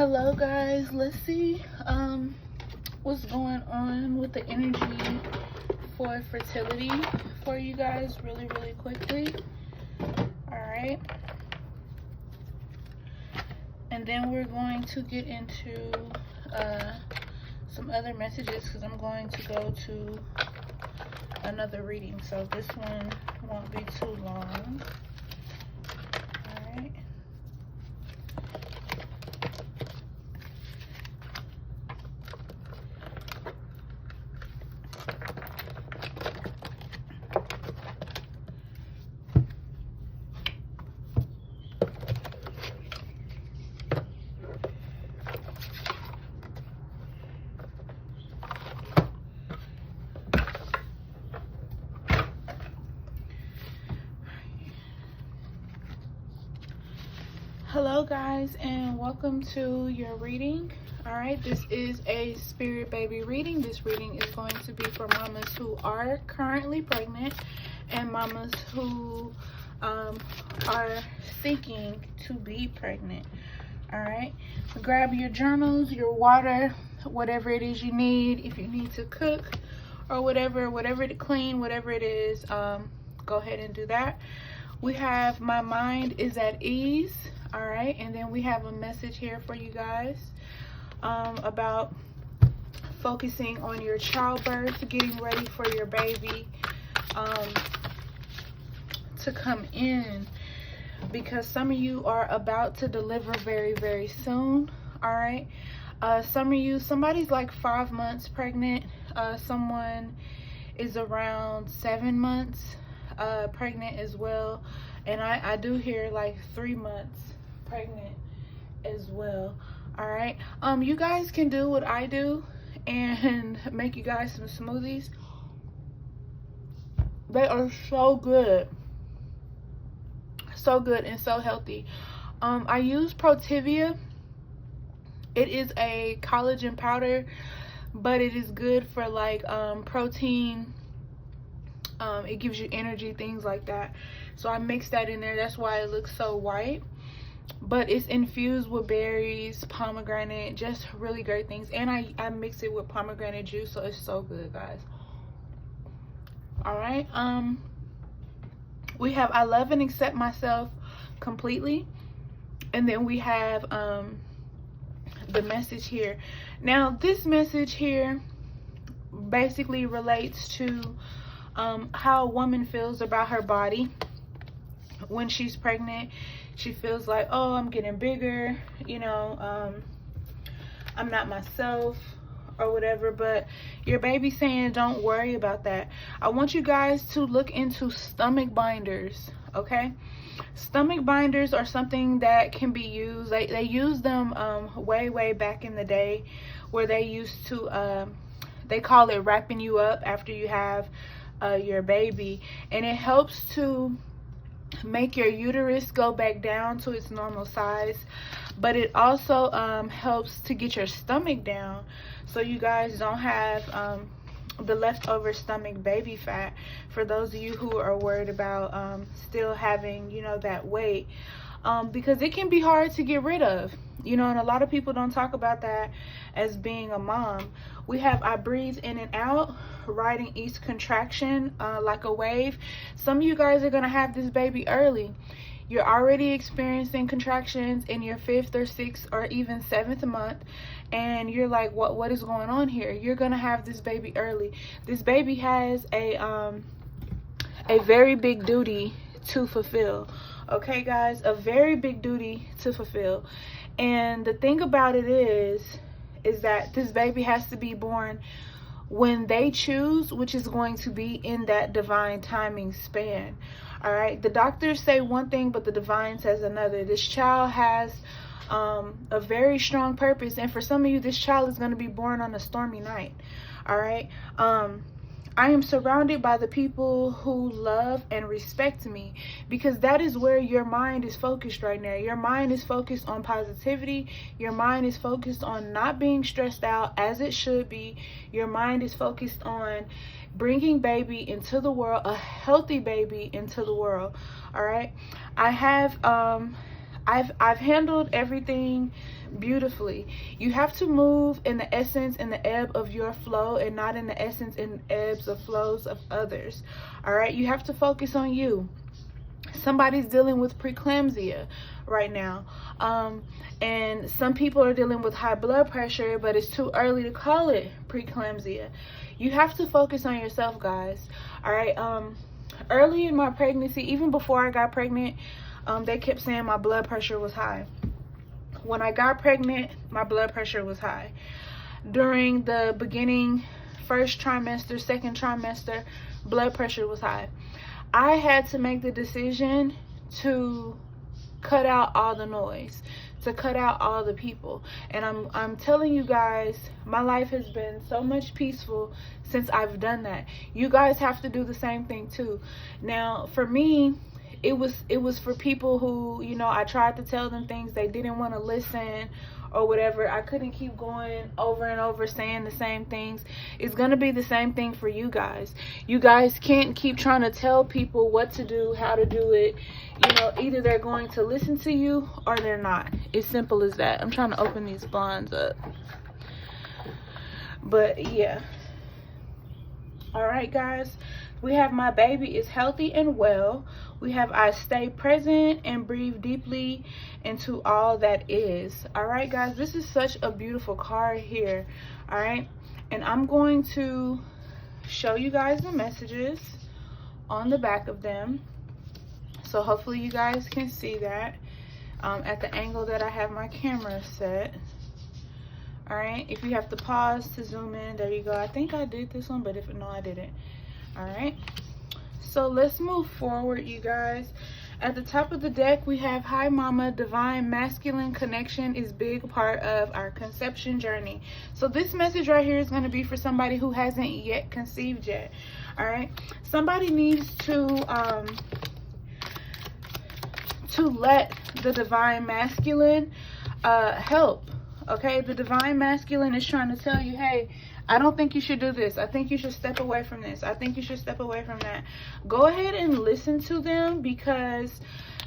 Hello guys, let's see what's going on with the energy for fertility for you guys really quickly. All right, and then we're going to get into some other messages because I'm going to go to another reading, so this one won't be too long. All right. Hello guys, and welcome to your reading. All right, this is a spirit baby reading. This reading is going to be for mamas who are currently pregnant and mamas who are seeking to be pregnant. All right, grab your journals, your water, whatever it is you need. If you need to cook or whatever to clean, whatever it is, go ahead and do that. We have my mind is at ease. All right, and then we have a message here for you guys about focusing on your childbirth, getting ready for your baby to come in, because some of you are about to deliver very soon. All right, some of you, somebody's like 5 months pregnant, someone is around 7 months pregnant as well, and I do hear like 3 months pregnant as well. All right, you guys can do what I do and make you guys some smoothies. They are so good and so healthy. I use Protivia. It is a collagen powder, but it is good for like protein. It gives you energy, things like that. So I mix that in there. That's why it looks so white. But it's infused with berries, pomegranate, just really great things. And I mix it with pomegranate juice, so it's so good, guys. All right, we have I love and accept myself completely. And then we have the message here. Now this message here basically relates to how a woman feels about her body when she's pregnant. She feels like, oh, I'm getting bigger, you know, I'm not myself or whatever. But your baby's saying don't worry about that. I want you guys to look into stomach binders, okay? Stomach binders are something that can be used. They use them way back in the day, where they used to they call it wrapping you up after you have your baby, and it helps to make your uterus go back down to its normal size, but it also helps to get your stomach down so you guys don't have the leftover stomach baby fat, for those of you who are worried about still having, you know, that weight, because it can be hard to get rid of, you know, and a lot of people don't talk about that as being a mom. We have I breathe in and out, riding each contraction like a wave. Some of you guys are going to have this baby early. You're already experiencing contractions in your 5th or 6th or even 7th month, and you're like, what is going on here? You're going to have this baby early. This baby has a very big duty to fulfill. Okay guys, a very big duty to fulfill. And the thing about it is that this baby has to be born when they choose, which is going to be in that divine timing span. All right, the doctors say one thing, but the divine says another. This child has a very strong purpose, and for some of you, this child is going to be born on a stormy night. All right, I am surrounded by the people who love and respect me, because that is where your mind is focused right now. Your mind is focused on positivity. Your mind is focused on not being stressed out as it should be. Your mind is focused on bringing baby into the world, a healthy baby into the world. All right, I have I've handled everything beautifully. You have to move in the essence and the ebb of your flow, and not in the essence and ebbs of flows of others. All right, you have to focus on you. Somebody's dealing with preeclampsia right now, and some people are dealing with high blood pressure, but it's too early to call it preeclampsia. You have to focus on yourself, guys. All right. Early in my pregnancy, even before I got pregnant, they kept saying my blood pressure was high. When I got pregnant, my blood pressure was high. During the beginning, first trimester, second trimester, blood pressure was high. I had to make the decision to cut out all the noise, to cut out all the people. And I'm telling you guys, my life has been so much peaceful since I've done that. You guys have to do the same thing too. Now, for me, it was for people who, you know, I tried to tell them things, they didn't want to listen or whatever. I couldn't keep going over and over saying the same things. It's going to be the same thing for you guys. You guys can't keep trying to tell people what to do, how to do it. You know, either they're going to listen to you or they're not. It's simple as that. I'm trying to open these blinds up. But yeah. All right, guys. We have my baby is healthy and well. We have I stay present and breathe deeply into all that is. All right, guys, this is such a beautiful card here. All right, and I'm going to show you guys the messages on the back of them. So hopefully you guys can see that at the angle that I have my camera set. All right, if you have to pause to zoom in, there you go. I think I did this one, but if no, I didn't. All right, so let's move forward, you guys. At the top of the deck, we have Hi Mama, divine masculine connection is big part of our conception journey. So this message right here is going to be for somebody who hasn't yet conceived yet. All right, somebody needs to let the divine masculine help. Okay, the divine masculine is trying to tell you, hey, I don't think you should do this. I think you should step away from this. I think you should step away from that. Go ahead and listen to them, because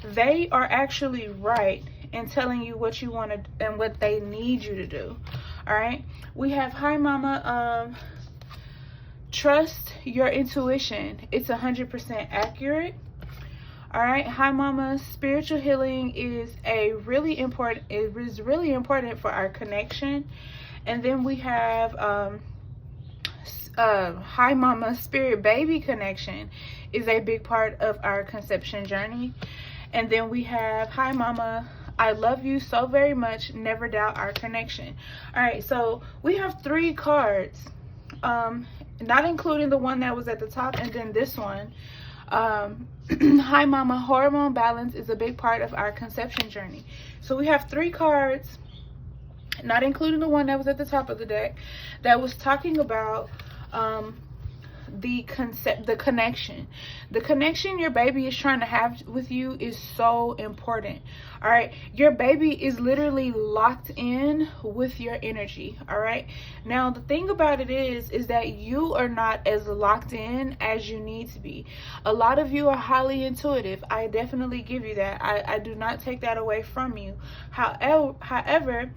they are actually right in telling you what you want to and what they need you to do. All right. We have Hi Mama. Trust your intuition. It's 100% accurate. All right. Hi Mama. Spiritual healing is really important. It is really important for our connection. And then we have Hi Mama, spirit baby connection is a big part of our conception journey. And then we have Hi Mama, I love you so very much, never doubt our connection. All right, so we have 3 cards, not including the one that was at the top, and then this one. Hi Mama, hormone balance is a big part of our conception journey. So we have 3 cards, not including the one that was at the top of the deck, that was talking about the connection. The connection your baby is trying to have with you is so important. All right, your baby is literally locked in with your energy. All right, now the thing about it is that you are not as locked in as you need to be. A lot of you are highly intuitive. I definitely give you that. I do not take that away from you. However,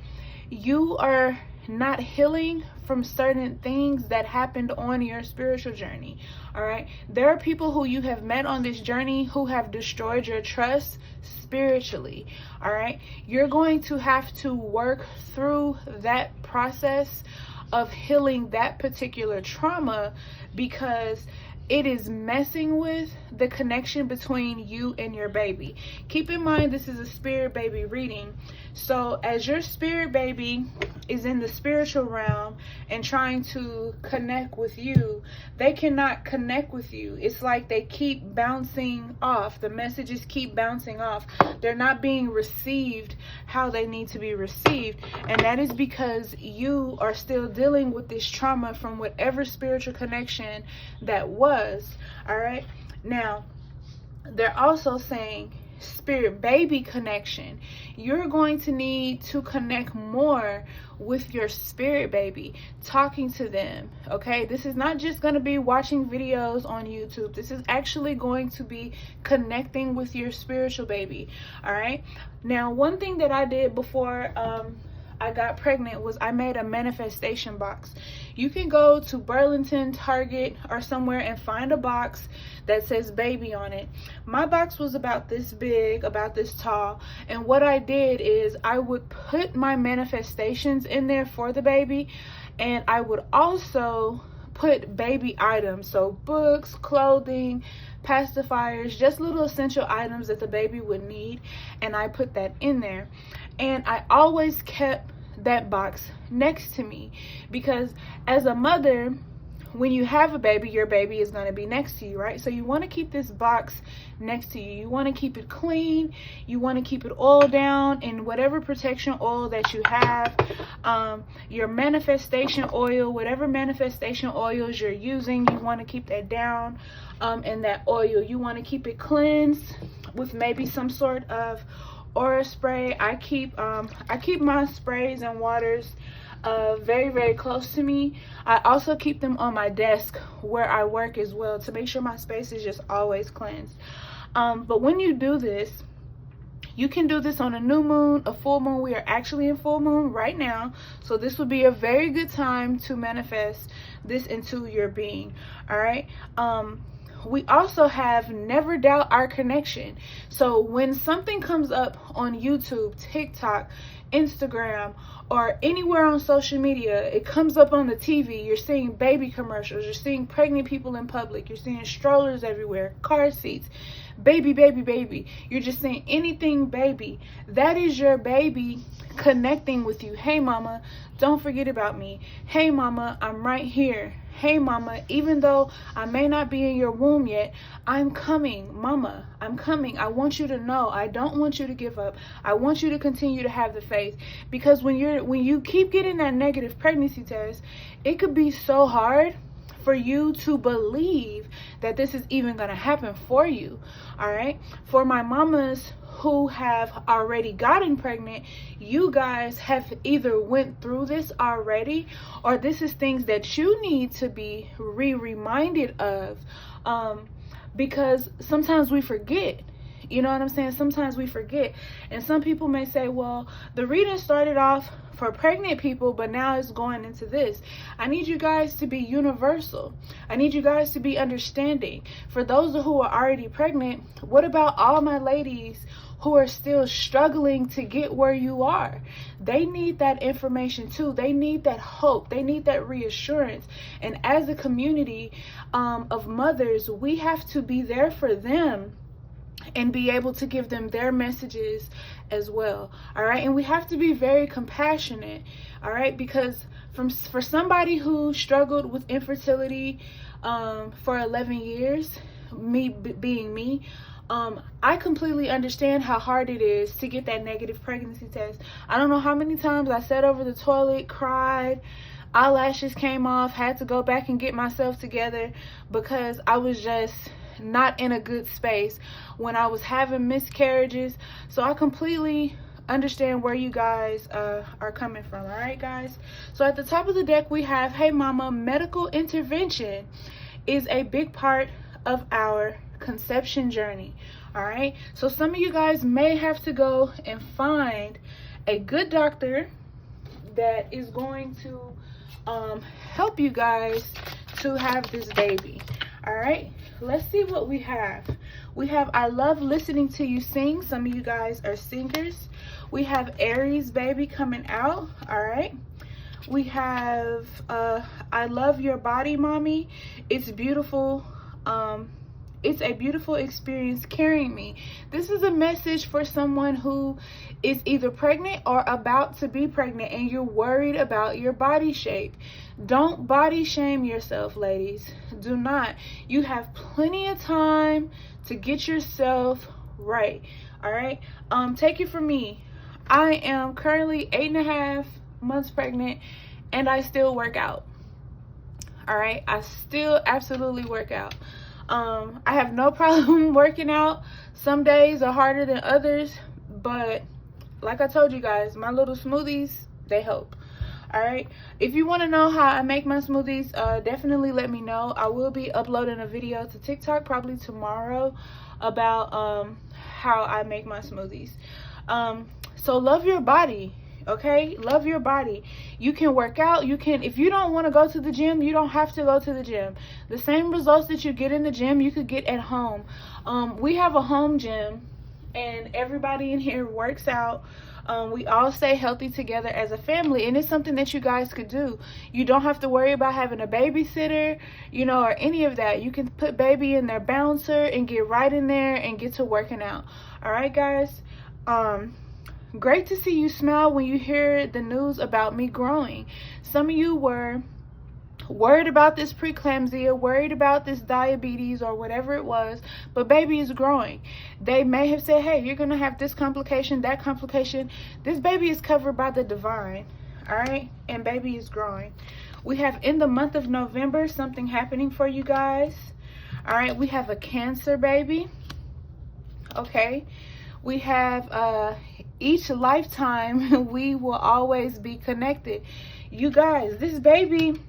you are not healing from certain things that happened on your spiritual journey. All right, there are people who you have met on this journey who have destroyed your trust spiritually. All right, you're going to have to work through that process of healing that particular trauma, because it is messing with the connection between you and your baby. Keep in mind, this is a spirit baby reading. So as your spirit baby is in the spiritual realm and trying to connect with you, they cannot connect with you. It's like they keep bouncing off. The messages keep bouncing off. They're not being received how they need to be received. And that is because you are still dealing with this trauma from whatever spiritual connection that was. All right. Now, they're also saying spirit baby connection, you're going to need to connect more with your spirit baby, talking to them. Okay, this is not just going to be watching videos on YouTube. This is actually going to be connecting with your spiritual baby. All right, now one thing that I did before I got pregnant was I made a manifestation box. You can go to Burlington, Target, or somewhere and find a box that says baby on it. My box was about this big, about this tall, and what I did is I would put my manifestations in there for the baby, and I would also put baby items, so books, clothing, pacifiers, just little essential items that the baby would need, and I put that in there. And I always kept that box next to me, because as a mother, when you have a baby, your baby is going to be next to you, right? So you want to keep this box next to you. You want to keep it clean. You want to keep it oiled down in whatever protection oil that you have. Your manifestation oil, whatever manifestation oils you're using, you want to keep that down in that oil. You want to keep it cleansed with maybe some sort of aura spray. I keep my sprays and waters very, very close to me. I also keep them on my desk where I work as well, to make sure my space is just always cleansed. But when you do this, you can do this on a new moon, a full moon. We are actually in full moon right now, so this would be a very good time to manifest this into your being. All right. We also have never doubt our connection. So when something comes up on YouTube, TikTok, Instagram, or anywhere on social media, it comes up on the TV, you're seeing baby commercials, you're seeing pregnant people in public, you're seeing strollers everywhere, car seats, baby, baby, baby. You're just seeing anything baby. That is your baby connecting with you. Hey mama, don't forget about me. Hey mama, I'm right here. Hey mama, even though I may not be in your womb yet, I'm coming. Mama, I'm coming. I want you to know. I don't want you to give up. I want you to continue to have the faith, because when you keep getting that negative pregnancy test, it could be so hard for you to believe that this is even going to happen for you. All right, for my mamas who have already gotten pregnant, you guys have either went through this already, or this is things that you need to be reminded of, because sometimes we forget. You know what I'm saying? Sometimes we forget. And some people may say, well, the reading started off for pregnant people, but now it's going into this. I need you guys to be universal. I need you guys to be understanding. For those who are already pregnant, what about all my ladies who are still struggling to get where you are? They need that information too. They need that hope. They need that reassurance. And as a community of mothers, we have to be there for them and be able to give them their messages as well. All right, and we have to be very compassionate. All right, because for somebody who struggled with infertility for 11 years, me being me, I completely understand how hard it is to get that negative pregnancy test. I don't know how many times I sat over the toilet, cried, eyelashes came off, had to go back and get myself together, because I was just not in a good space when I was having miscarriages. So I completely understand where you guys are coming from. All right, guys, so at the top of the deck we have, hey mama, medical intervention is a big part of our conception journey. All right, so some of you guys may have to go and find a good doctor that is going to help you guys to have this baby. All right, let's see what we have. We have I love listening to you sing. Some of you guys are singers. We have Aries baby coming out. All right, we have I love your body, mommy. It's beautiful. It's a beautiful experience carrying me. This is a message for someone who is either pregnant or about to be pregnant, and you're worried about your body shape. Don't body shame yourself, ladies. Do not. You have plenty of time to get yourself right. All right. Take it from me. I am currently 8.5 months pregnant, and I still work out. All right. I still absolutely work out. I have no problem working out. Some days are harder than others, but like I told you guys, my little smoothies, they help. All right, if you want to know how I make my smoothies, definitely let me know. I will be uploading a video to TikTok probably tomorrow about how I make my smoothies. So love your body. Okay, love your body. You can work out. You can, if you don't want to go to the gym, you don't have to go to the gym. The same results that you get in the gym, you could get at home. We have a home gym, and everybody in here works out. We all stay healthy together as a family, and it's something that you guys could do. You don't have to worry about having a babysitter, you know, or any of that. You can put baby in their bouncer and get right in there and get to working out. All right, guys. Great to see you smile when you hear the news about me growing. Some of you were worried about this preeclampsia, worried about this diabetes or whatever it was, but baby is growing. They may have said, hey, you're going to have this complication, that complication. This baby is covered by the divine, all right? And baby is growing. We have in the month of November something happening for you guys. All right, we have a Cancer baby. Okay, we have each lifetime we will always be connected. You guys, this baby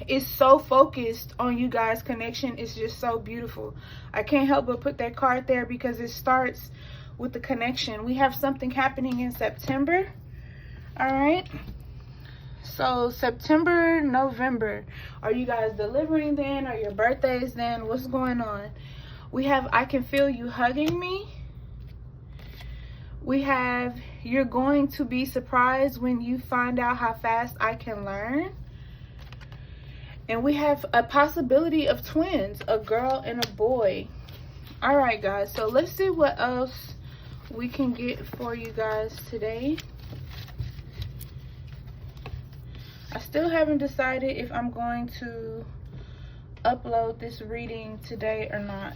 is so focused on you guys' connection. It's just so beautiful. I can't help but put that card there because it starts with the connection. We have something happening in September. All right, so September, November, are you guys delivering then? Are your birthdays then? What's going on? We have I can feel you hugging me. We have you're going to be surprised when you find out how fast I can learn. And we have a possibility of twins, a girl and a boy. All right, guys, so let's see what else we can get for you guys today. I still haven't decided if I'm going to upload this reading today or not.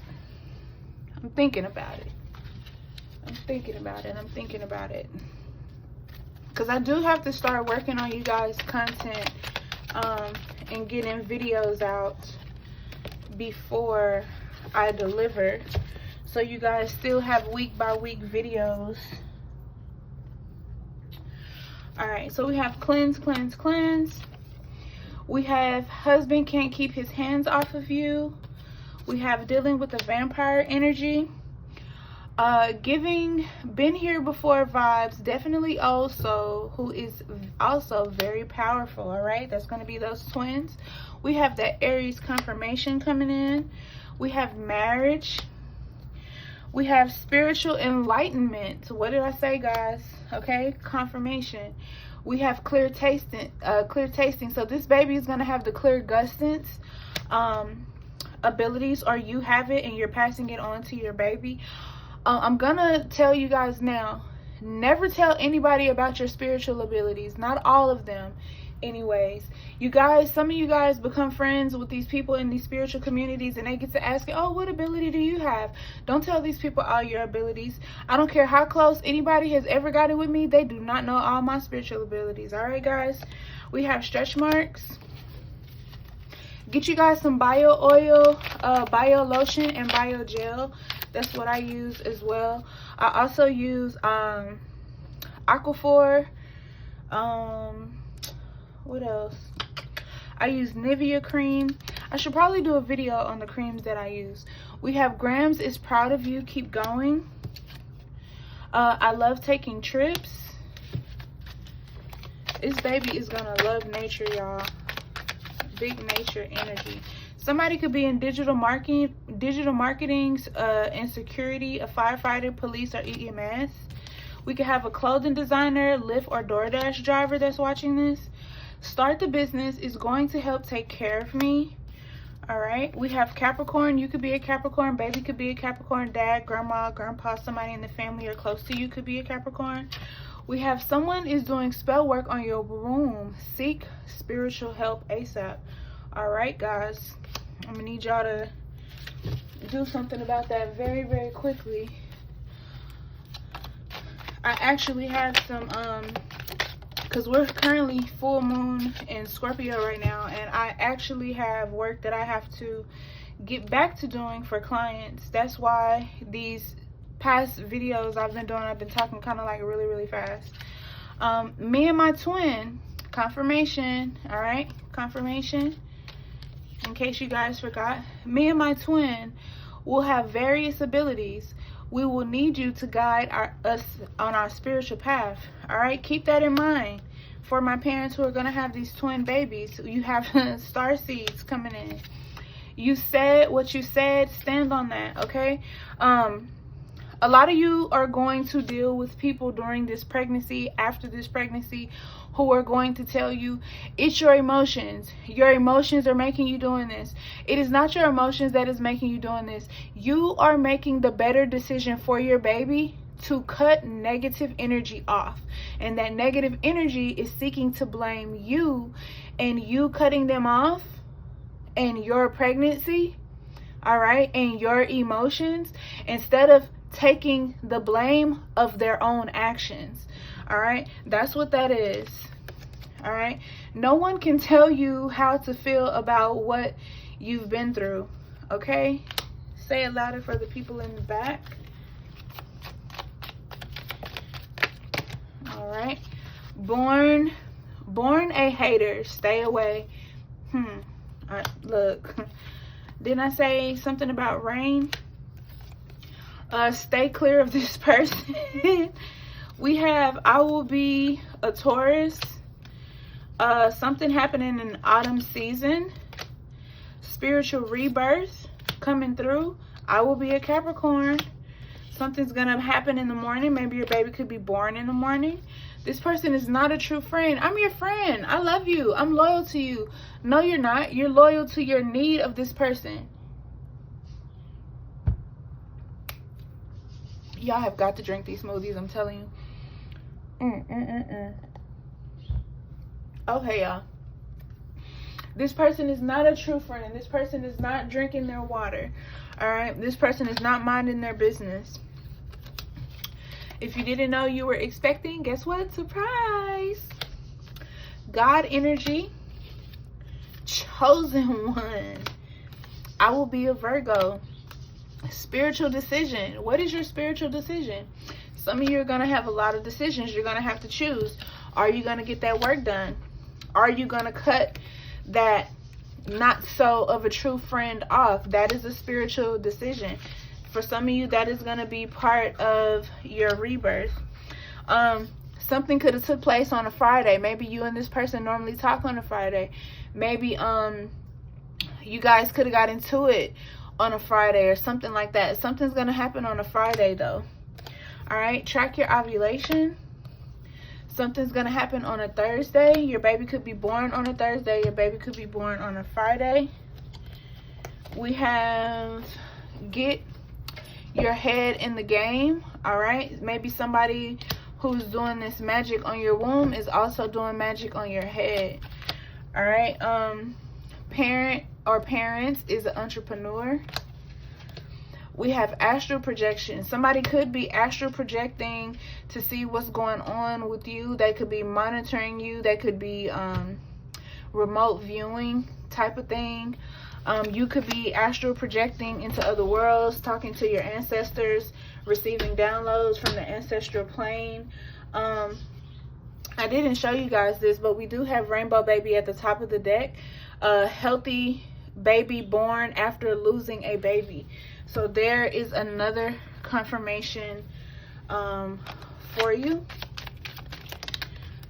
I'm thinking about it. I'm thinking about it. Because I do have to start working on you guys' content and getting videos out before I deliver. So you guys still have week by week videos. Alright, so we have cleanse, cleanse, cleanse. We have husband can't keep his hands off of you. We have dealing with the vampire energy. Giving been here before vibes, definitely also, who is also very powerful. All right, that's going to be those twins. We have that Aries confirmation coming in. We have marriage. We have spiritual enlightenment. What did I say, guys? Okay, confirmation. We have clear tasting. So this baby is going to have the clear gustance abilities, or you have it and you're passing it on to your baby. I'm gonna tell you guys now, never tell anybody about your spiritual abilities. Not all of them anyways. You guys, some of you guys become friends with these people in these spiritual communities and they get to ask you, oh, what ability do you have? Don't tell these people all your abilities. I don't care how close anybody has ever gotten with me, they do not know all my spiritual abilities. All right, guys, we have stretch marks. Get you guys some bio oil, bio lotion, and bio gel. That's what I use as well. I also use Aquaphor. What else? I use Nivea cream. I should probably do a video on the creams that I use. We have Grams is proud of you. Keep going. I love taking trips. This baby is gonna love nature, y'all. Big nature energy. Somebody could be in digital marketing, and security, a firefighter, police, or EMS. We could have a clothing designer, Lyft, or DoorDash driver that's watching this. Start the business is going to help take care of me. All right. We have Capricorn. You could be a Capricorn. Baby could be a Capricorn. Dad, grandma, grandpa, somebody in the family or close to you could be a Capricorn. We have someone is doing spell work on your room. Seek spiritual help ASAP. All right, guys. I'm gonna need y'all to do something about that very, very quickly. I actually have some, because we're currently full moon in Scorpio right now, and I actually have work that I have to get back to doing for clients. That's why these past videos I've been doing, I've been talking kind of like really fast. Me and my twin, confirmation, all right, confirmation, in case you guys forgot, me and my twin will have various abilities. We will need you to guide us on our spiritual path, all right? Keep that in mind. For my parents who are going to have these twin babies, you have star seeds coming in. You said what you said, stand on that, okay? A lot of you are going to deal with people during this pregnancy, after this pregnancy, who are going to tell you it's your emotions. Your emotions are making you doing this. It is not your emotions that is making you doing this. You are making the better decision for your baby to cut negative energy off. And that negative energy is seeking to blame you, and you cutting them off and your pregnancy, all right, and your emotions, instead of taking the blame of their own actions. All right, that's what that is. All right, no one can tell you how to feel about what you've been through. Okay, say it louder for the people in the back. All right, born a hater, stay away. Look, didn't I say something about rain? Stay clear of this person. We have, I will be a Taurus. Something happening in autumn season. Spiritual rebirth coming through. I will be a Capricorn. Something's gonna happen in the morning. Maybe your baby could be born in the morning. This person is not a true friend. I'm your friend. I love you. I'm loyal to you. No, you're not. You're loyal to your need of this person. Y'all have got to drink these smoothies, I'm telling you. Okay, y'all. This person is not a true friend. This person is not drinking their water. All right? This person is not minding their business. If you didn't know you were expecting, guess what? Surprise! God energy. Chosen one. I will be a Virgo. Spiritual decision. What is your spiritual decision? Some of you are going to have a lot of decisions you're going to have to choose. Are you going to get that work done? Are you going to cut that not so of a true friend off? That is a spiritual decision. For some of you, that is going to be part of your rebirth. Something could have took place on a Friday. Maybe you and this person normally talk on a Friday. Maybe you guys could have got into it on a Friday or something like that. Something's going to happen on a Friday though. All right, track your ovulation. Something's going to happen on a Thursday. Your baby could be born on a Thursday. Your baby could be born on a Friday. We have get your head in the game. All right, maybe somebody who's doing this magic on your womb is also doing magic on your head. All right, parent or parents is an entrepreneur. We have astral projection. Somebody could be astral projecting to see what's going on with you. They could be monitoring you. They could be remote viewing type of thing. You could be astral projecting into other worlds, talking to your ancestors, receiving downloads from the ancestral plane. I didn't show you guys this, but we do have Rainbow Baby at the top of the deck. Healthy baby born after losing a baby. So there is another confirmation for you.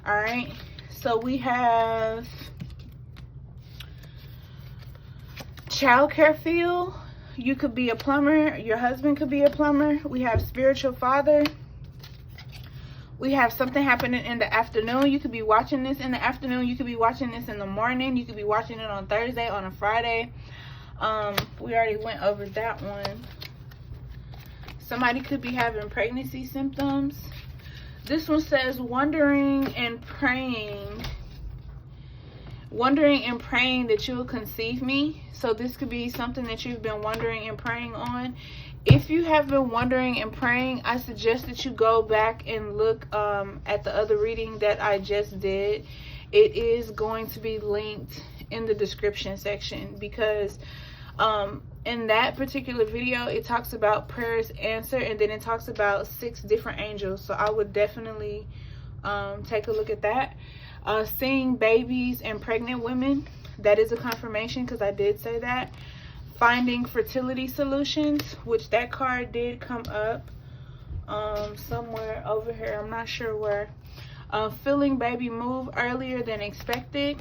All right, so we have childcare field. You could be a plumber. Your husband could be a plumber. We have spiritual father. We have something happening in the afternoon. You could be watching this in the afternoon. You could be watching this in the morning. You could be watching it on Thursday, on a Friday. We already went over that one. Somebody could be having pregnancy symptoms. This one says wondering and praying. Wondering and praying that you will conceive me. So this could be something that you've been wondering and praying on. If you have been wondering and praying, I suggest that you go back and look at the other reading that I just did. It is going to be linked in the description section, because in that particular video, it talks about prayers answered, and then it talks about 6 different angels. So I would definitely take a look at that. Seeing babies and pregnant women, that is a confirmation, because I did say that. Finding fertility solutions, which that card did come up somewhere over here, I'm not sure where. Feeling baby move earlier than expected.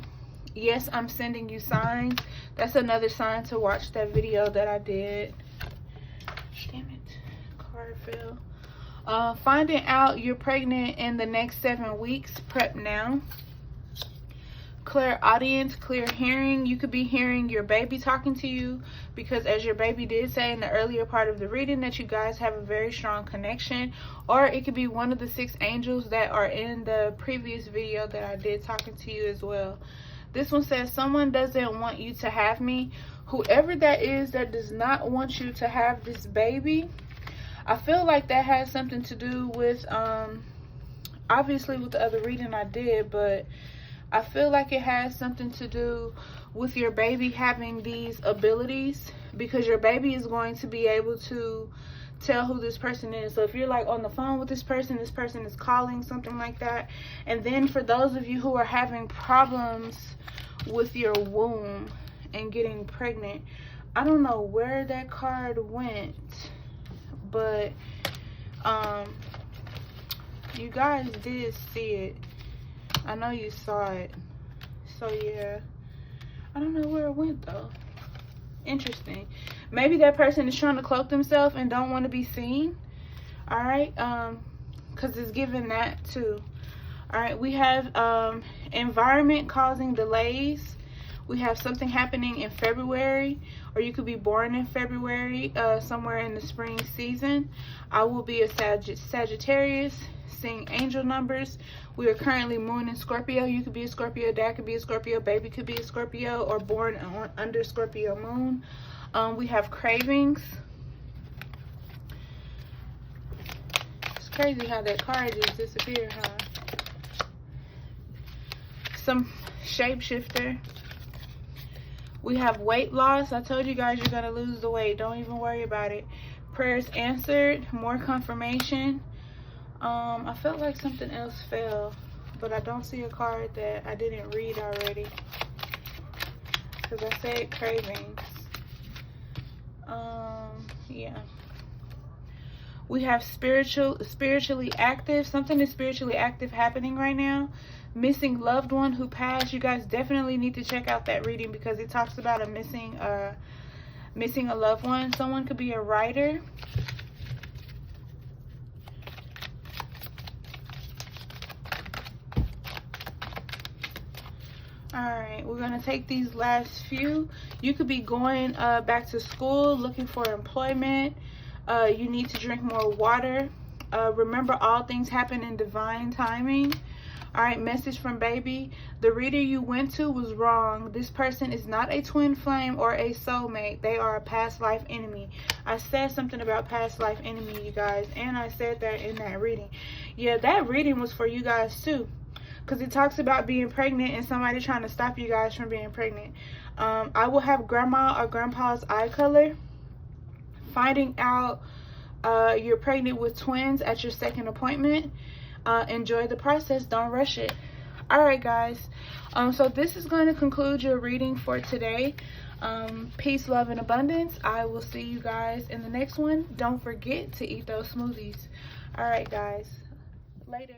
Yes, I'm sending you signs. That's another sign to watch that video that I did. Damn it, card fell. Finding out you're pregnant in the next 7 weeks. Prep now. Clear audience, clear hearing. You could be hearing your baby talking to you, because as your baby did say in the earlier part of the reading, that you guys have a very strong connection. Or it could be one of the 6 angels that are in the previous video that I did talking to you as well. This one says, someone doesn't want you to have me. Whoever that is that does not want you to have this baby, I feel like that has something to do with obviously with the other reading I did, but I feel like it has something to do with your baby having these abilities, because your baby is going to be able to tell who this person is. So if you're like on the phone with this person is calling, something like that. And then for those of you who are having problems with your womb and getting pregnant, I don't know where that card went, but you guys did see it. I know you saw it. So yeah, I don't know where it went though. Interesting. Maybe that person is trying to cloak themselves and don't want to be seen. All right, because it's given that too. All right, we have environment causing delays. We have something happening in February, or you could be born in February, somewhere in the spring season. I will be a Sagittarius. Seeing angel numbers. We are currently moon in Scorpio. You could be a Scorpio, dad could be a Scorpio, baby could be a Scorpio, or born under Scorpio moon. We have cravings. It's crazy how that card just disappeared, huh? Some shapeshifter. We have weight loss. I told you guys you're gonna lose the weight. Don't even worry about it. Prayers answered. More confirmation. I felt like something else fell, but I don't see a card that I didn't read already, because I said cravings. Yeah. We have spiritually active. Something is spiritually active happening right now. Missing loved one who passed. You guys definitely need to check out that reading, because it talks about a missing a loved one. Someone could be a writer. Alright, we're going to take these last few. You could be going back to school, looking for employment. You need to drink more water. Remember, all things happen in divine timing. Alright, message from baby. The reader you went to was wrong. This person is not a twin flame or a soulmate. They are a past life enemy. I said something about past life enemy, you guys, and I said that in that reading. Yeah, that reading was for you guys too, because it talks about being pregnant and somebody trying to stop you guys from being pregnant. I will have grandma or grandpa's eye color. Finding out you're pregnant with twins at your 2nd appointment. Enjoy the process. Don't rush it. All right, guys. So this is going to conclude your reading for today. Peace, love, and abundance. I will see you guys in the next one. Don't forget to eat those smoothies. All right, guys. Later.